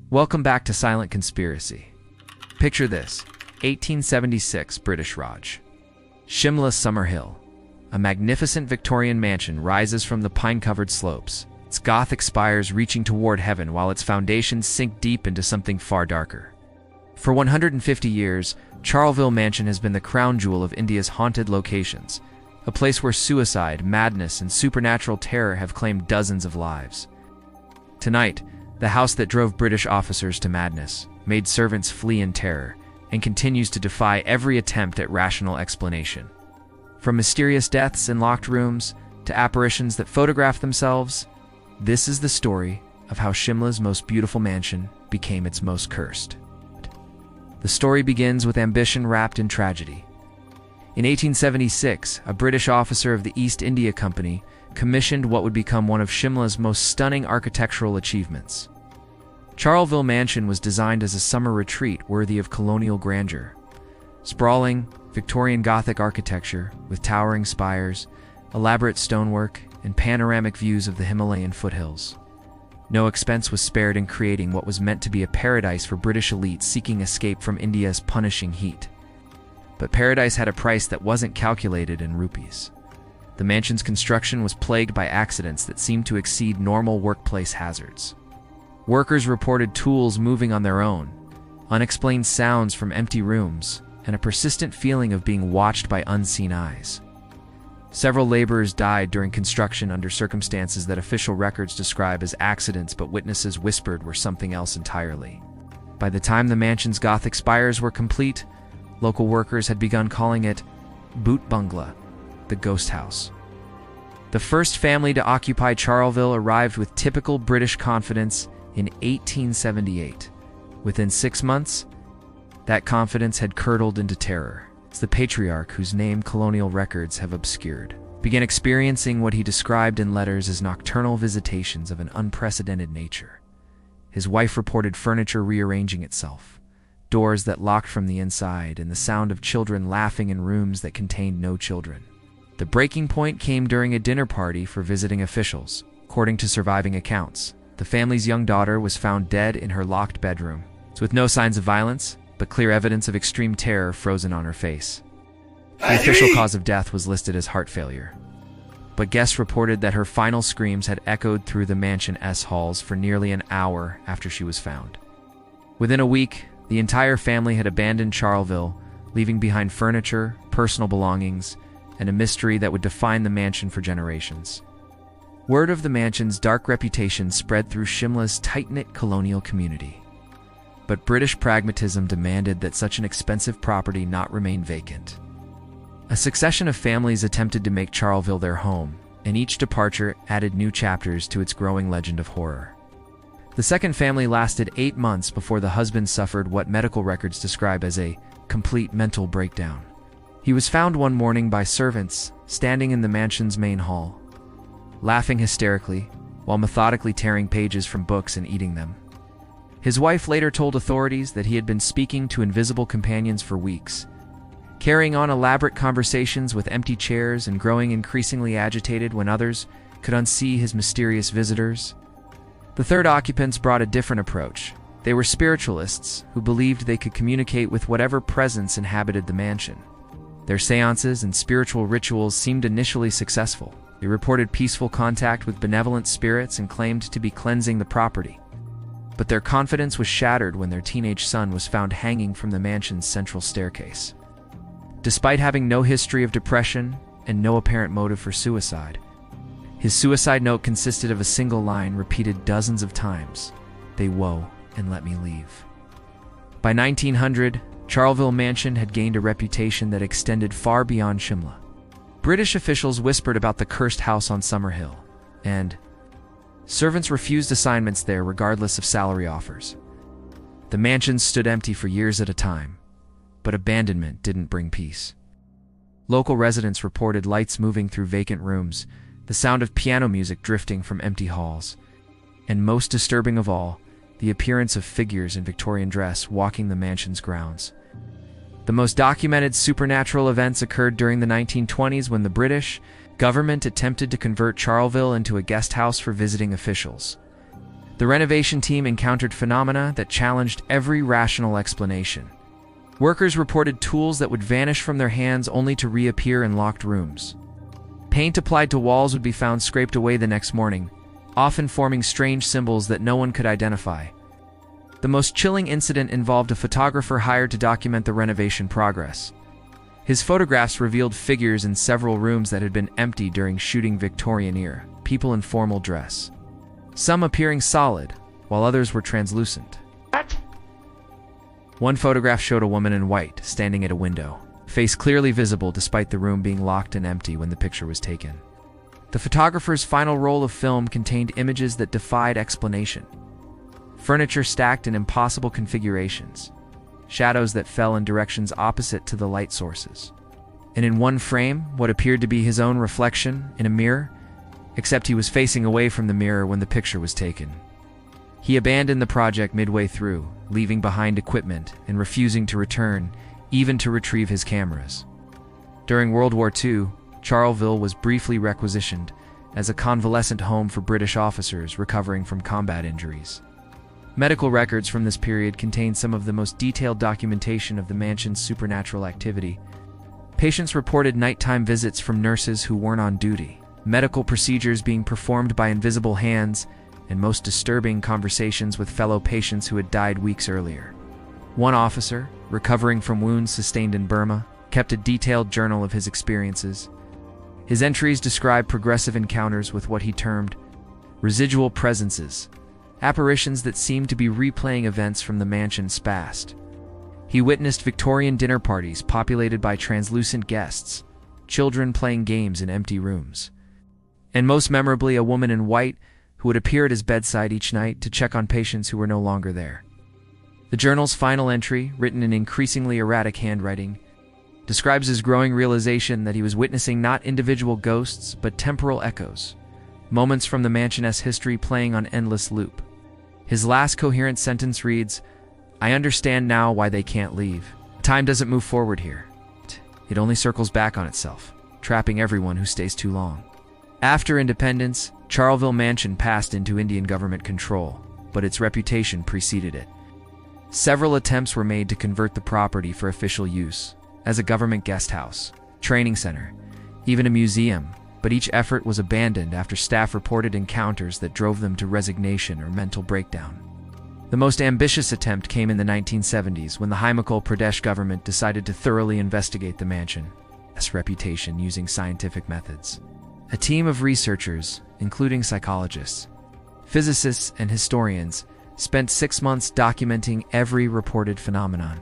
Welcome back to Silent Conspiracy. Picture this, 1876 British Raj. Shimla Summer Hill. A magnificent Victorian mansion rises from the pine-covered slopes, its Gothic spires reaching toward heaven while its foundations sink deep into something far darker. For 150 years, Charleville Mansion has been the crown jewel of India's haunted locations, a place where suicide, madness, and supernatural terror have claimed dozens of lives. Tonight, the house that drove British officers to madness, made servants flee in terror, and continues to defy every attempt at rational explanation. From mysterious deaths in locked rooms to apparitions that photograph themselves, this is the story of how Shimla's most beautiful mansion became its most cursed. The story begins with ambition wrapped in tragedy. In 1876, a British officer of the East India Company commissioned what would become one of Shimla's most stunning architectural achievements. Charleville Mansion was designed as a summer retreat worthy of colonial grandeur. Sprawling, Victorian Gothic architecture with towering spires, elaborate stonework, and panoramic views of the Himalayan foothills. No expense was spared in creating what was meant to be a paradise for British elites seeking escape from India's punishing heat. But paradise had a price that wasn't calculated in rupees. The mansion's construction was plagued by accidents that seemed to exceed normal workplace hazards. Workers reported tools moving on their own, unexplained sounds from empty rooms, and a persistent feeling of being watched by unseen eyes. Several laborers died during construction under circumstances that official records describe as accidents, but witnesses whispered were something else entirely. By the time the mansion's Gothic spires were complete, local workers had begun calling it Boot Bungalow, the ghost house. The first family to occupy Charleville arrived with typical British confidence in 1878. Within 6 months, that confidence had curdled into terror. It's the patriarch, whose name colonial records have obscured, began experiencing what he described in letters as nocturnal visitations of an unprecedented nature. His wife reported furniture rearranging itself, doors that locked from the inside, and the sound of children laughing in rooms that contained no children. The breaking point came during a dinner party for visiting officials. According to surviving accounts, the family's young daughter was found dead in her locked bedroom, with no signs of violence, but clear evidence of extreme terror frozen on her face. The official cause of death was listed as heart failure, but guests reported that her final screams had echoed through the mansion's halls for nearly an hour after she was found. Within a week, the entire family had abandoned Charleville, leaving behind furniture, personal belongings, and a mystery that would define the mansion for generations. Word of the mansion's dark reputation spread through Shimla's tight-knit colonial community. But British pragmatism demanded that such an expensive property not remain vacant. A succession of families attempted to make Charleville their home, and each departure added new chapters to its growing legend of horror. The second family lasted 8 months before the husband suffered what medical records describe as a complete mental breakdown. He was found one morning by servants standing in the mansion's main hall, laughing hysterically while methodically tearing pages from books and eating them. His wife later told authorities that he had been speaking to invisible companions for weeks, carrying on elaborate conversations with empty chairs and growing increasingly agitated when others could unsee his mysterious visitors. The third occupants brought a different approach. They were spiritualists who believed they could communicate with whatever presence inhabited the mansion. Their seances and spiritual rituals seemed initially successful. They reported peaceful contact with benevolent spirits and claimed to be cleansing the property. But their confidence was shattered when their teenage son was found hanging from the mansion's central staircase. Despite having no history of depression and no apparent motive for suicide, his suicide note consisted of a single line repeated dozens of times: "They woe and let me leave." By 1900, Charleville Mansion had gained a reputation that extended far beyond Shimla. British officials whispered about the cursed house on Summer Hill, and servants refused assignments there regardless of salary offers. The mansion stood empty for years at a time, but abandonment didn't bring peace. Local residents reported lights moving through vacant rooms, the sound of piano music drifting from empty halls, and most disturbing of all, the appearance of figures in Victorian dress walking the mansion's grounds. The most documented supernatural events occurred during the 1920s when the British government attempted to convert Charleville into a guest house for visiting officials. The renovation team encountered phenomena that challenged every rational explanation. Workers reported tools that would vanish from their hands only to reappear in locked rooms. Paint applied to walls would be found scraped away the next morning, often forming strange symbols that no one could identify. The most chilling incident involved a photographer hired to document the renovation progress. His photographs revealed figures in several rooms that had been empty during shooting Victorian era, people in formal dress. Some appearing solid, while others were translucent. One photograph showed a woman in white standing at a window, face clearly visible despite the room being locked and empty when the picture was taken. The photographer's final roll of film contained images that defied explanation. Furniture stacked in impossible configurations, shadows that fell in directions opposite to the light sources. And in one frame, what appeared to be his own reflection in a mirror, except he was facing away from the mirror when the picture was taken. He abandoned the project midway through, leaving behind equipment and refusing to return, even to retrieve his cameras. During World War II, Charleville was briefly requisitioned as a convalescent home for British officers recovering from combat injuries. Medical records from this period contain some of the most detailed documentation of the mansion's supernatural activity. Patients reported nighttime visits from nurses who weren't on duty, medical procedures being performed by invisible hands, and most disturbing conversations with fellow patients who had died weeks earlier. One officer, recovering from wounds sustained in Burma, kept a detailed journal of his experiences. His entries describe progressive encounters with what he termed residual presences, apparitions that seemed to be replaying events from the mansion's past. He witnessed Victorian dinner parties populated by translucent guests, children playing games in empty rooms, and most memorably a woman in white who would appear at his bedside each night to check on patients who were no longer there. The journal's final entry, written in increasingly erratic handwriting, describes his growing realization that he was witnessing not individual ghosts but temporal echoes, moments from the mansion's history playing on endless loop. His last coherent sentence reads, "I understand now why they can't leave. Time doesn't move forward here. It only circles back on itself, trapping everyone who stays too long." After independence, Charleville Mansion passed into Indian government control, but its reputation preceded it. Several attempts were made to convert the property for official use, as a government guest house, training center, even a museum, but each effort was abandoned after staff reported encounters that drove them to resignation or mental breakdown. The most ambitious attempt came in the 1970s when the Himachal Pradesh government decided to thoroughly investigate the mansion's reputation using scientific methods. A team of researchers, including psychologists, physicists, and historians, spent 6 months documenting every reported phenomenon.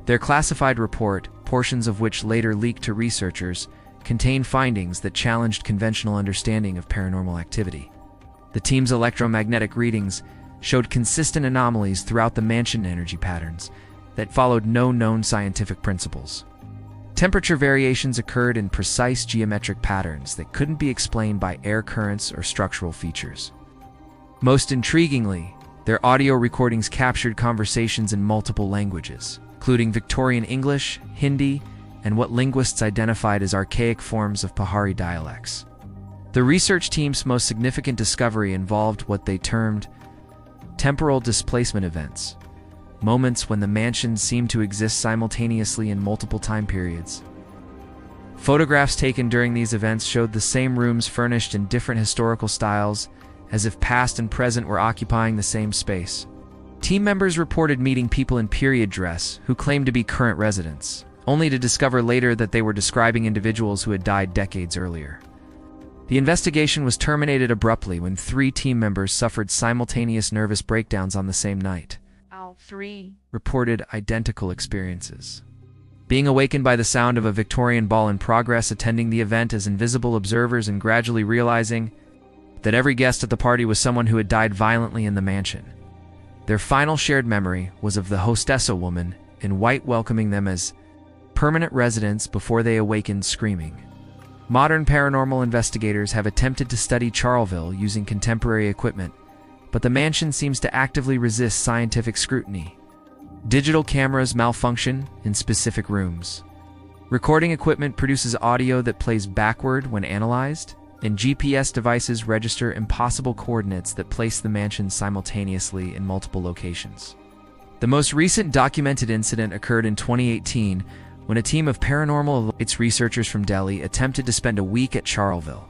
Their classified report, portions of which later leaked to researchers, contained findings that challenged conventional understanding of paranormal activity. The team's electromagnetic readings showed consistent anomalies throughout the mansion energy patterns that followed no known scientific principles. Temperature variations occurred in precise geometric patterns that couldn't be explained by air currents or structural features. Most intriguingly, their audio recordings captured conversations in multiple languages, including Victorian English, Hindi, and what linguists identified as archaic forms of Pahari dialects. The research team's most significant discovery involved what they termed temporal displacement events, moments when the mansion seemed to exist simultaneously in multiple time periods. Photographs taken during these events showed the same rooms furnished in different historical styles, as if past and present were occupying the same space. Team members reported meeting people in period dress who claimed to be current residents, only to discover later that they were describing individuals who had died decades earlier. The investigation was terminated abruptly when 3 team members suffered simultaneous nervous breakdowns on the same night. All 3 reported identical experiences. Being awakened by the sound of a Victorian ball in progress, attending the event as invisible observers, and gradually realizing that every guest at the party was someone who had died violently in the mansion. Their final shared memory was of the hostessa woman in white welcoming them as permanent residents before they awakened screaming. Modern paranormal investigators have attempted to study Charleville using contemporary equipment, but the mansion seems to actively resist scientific scrutiny. Digital cameras malfunction in specific rooms. Recording equipment produces audio that plays backward when analyzed, and GPS devices register impossible coordinates that place the mansion simultaneously in multiple locations. The most recent documented incident occurred in 2018 when a team of paranormal researchers from Delhi attempted to spend a week at Charleville.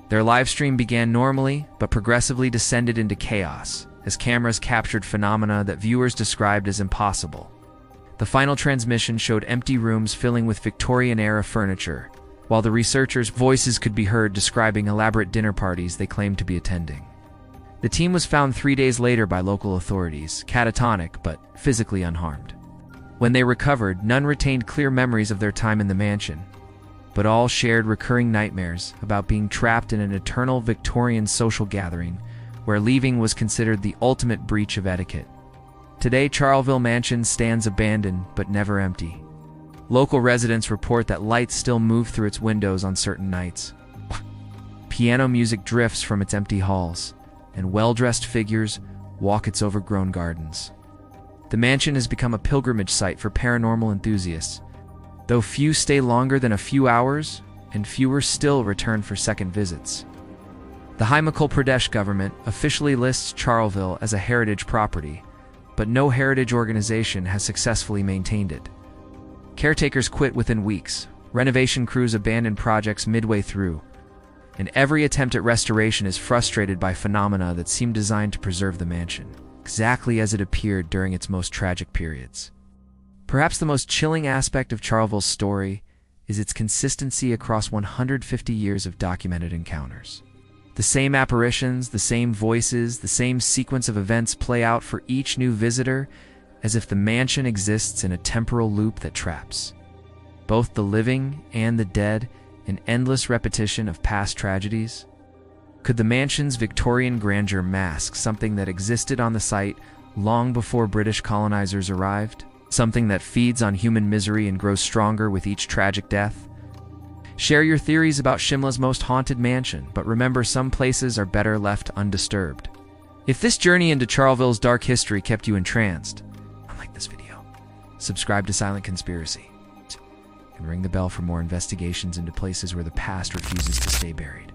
Their live stream began normally, but progressively descended into chaos, as cameras captured phenomena that viewers described as impossible. The final transmission showed empty rooms filling with Victorian-era furniture, while the researchers' voices could be heard describing elaborate dinner parties they claimed to be attending. The team was found 3 days later by local authorities, catatonic but physically unharmed. When they recovered, none retained clear memories of their time in the mansion, but all shared recurring nightmares about being trapped in an eternal Victorian social gathering where leaving was considered the ultimate breach of etiquette. Today, Charleville Mansion stands abandoned but never empty. Local residents report that lights still move through its windows on certain nights. Piano music drifts from its empty halls, and well-dressed figures walk its overgrown gardens. The mansion has become a pilgrimage site for paranormal enthusiasts, though few stay longer than a few hours, and fewer still return for second visits. The Himachal Pradesh government officially lists Charleville as a heritage property, but no heritage organization has successfully maintained it. Caretakers quit within weeks, renovation crews abandon projects midway through, and every attempt at restoration is frustrated by phenomena that seem designed to preserve the mansion, exactly as it appeared during its most tragic periods. Perhaps the most chilling aspect of Charleville's story is its consistency across 150 years of documented encounters. The same apparitions, the same voices, the same sequence of events play out for each new visitor, as if the mansion exists in a temporal loop that traps both the living and the dead in endless repetition of past tragedies. Could the mansion's Victorian grandeur mask something that existed on the site long before British colonizers arrived? Something that feeds on human misery and grows stronger with each tragic death? Share your theories about Shimla's most haunted mansion, but remember, some places are better left undisturbed. If this journey into Charleville's dark history kept you entranced, like this video, subscribe to Silent Conspiracy, and ring the bell for more investigations into places where the past refuses to stay buried.